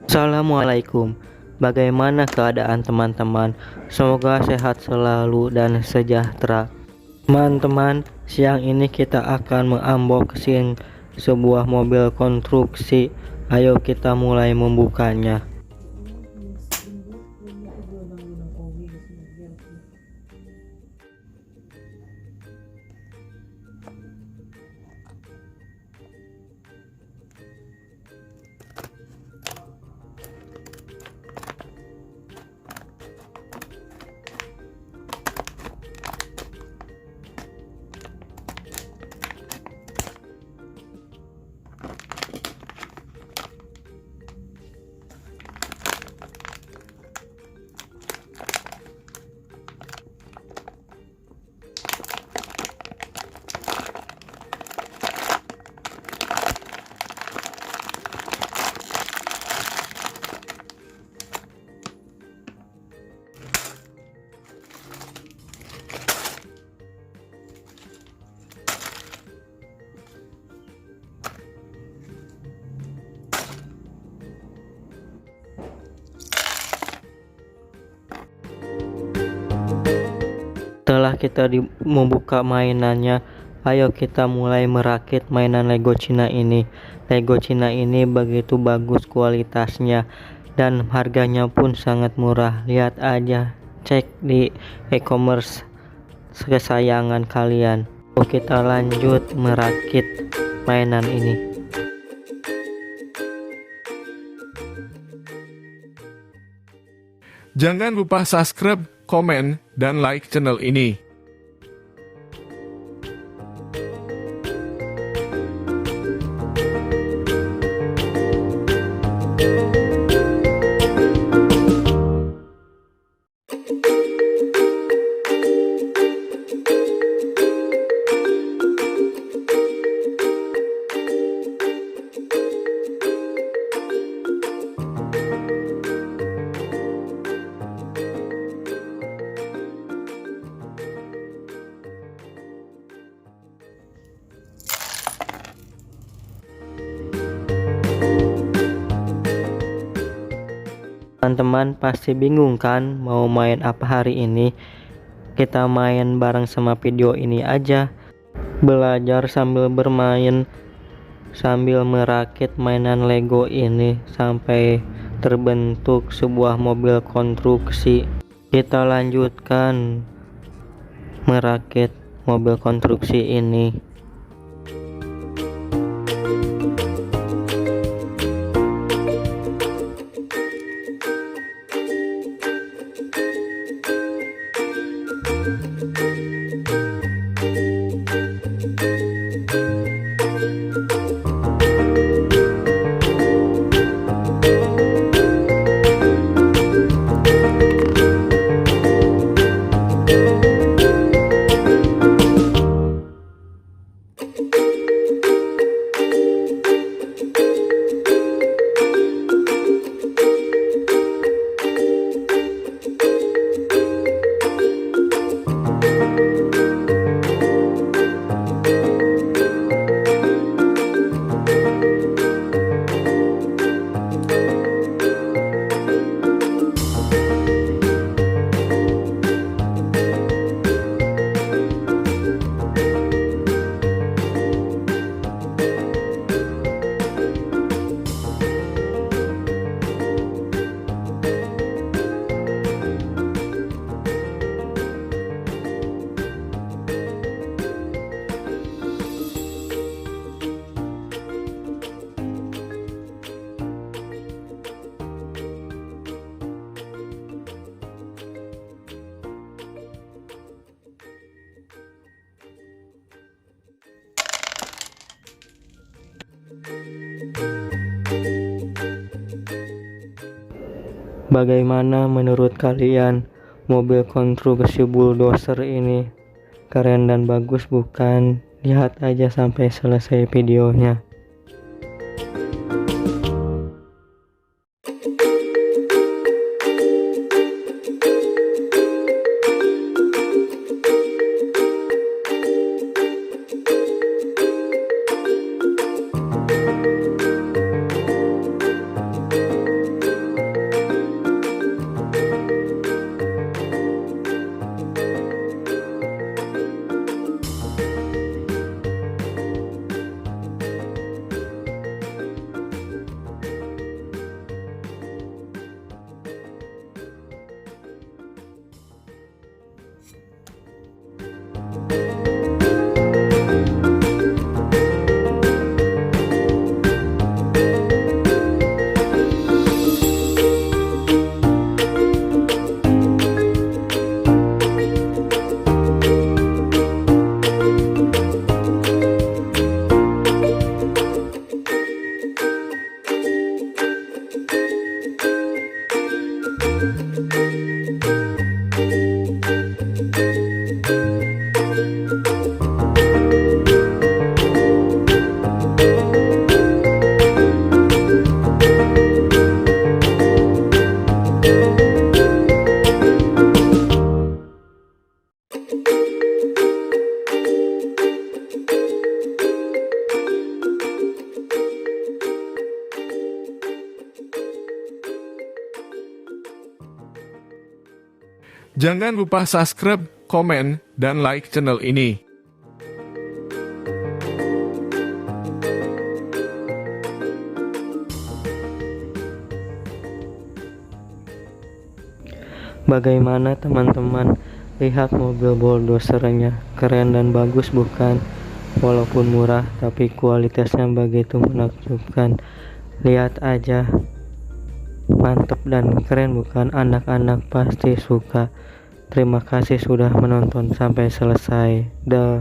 Assalamualaikum. Bagaimana keadaan teman-teman? Semoga sehat selalu dan sejahtera. Teman-teman, siang ini kita akan mengunboxing sebuah mobil konstruksi. Ayo kita mulai membukanya. Setelah kita membuka mainannya, ayo kita mulai merakit mainan Lego Cina ini. Lego Cina ini begitu bagus kualitasnya dan harganya pun sangat murah. Lihat aja, cek di e-commerce kesayangan kalian. Kita lanjut merakit mainan ini. Jangan lupa subscribe, komen, dan like channel ini. Teman-teman pasti bingung kan mau main apa hari ini? Kita main bareng sama video ini aja. Belajar sambil bermain, sambil merakit mainan Lego ini sampai terbentuk sebuah mobil konstruksi. Kita lanjutkan merakit mobil konstruksi ini. Bagaimana menurut kalian mobil konstruksi bulldozer ini? Keren dan bagus bukan? Lihat aja sampai selesai videonya. Jangan lupa subscribe, komen, dan like channel ini. Bagaimana teman-teman? Lihat mobil bulldozernya, keren dan bagus bukan? Walaupun murah, tapi kualitasnya begitu menakjubkan. Lihat aja, mantep dan keren bukan? Anak-anak pasti suka. Terima kasih sudah menonton sampai selesai. Dah.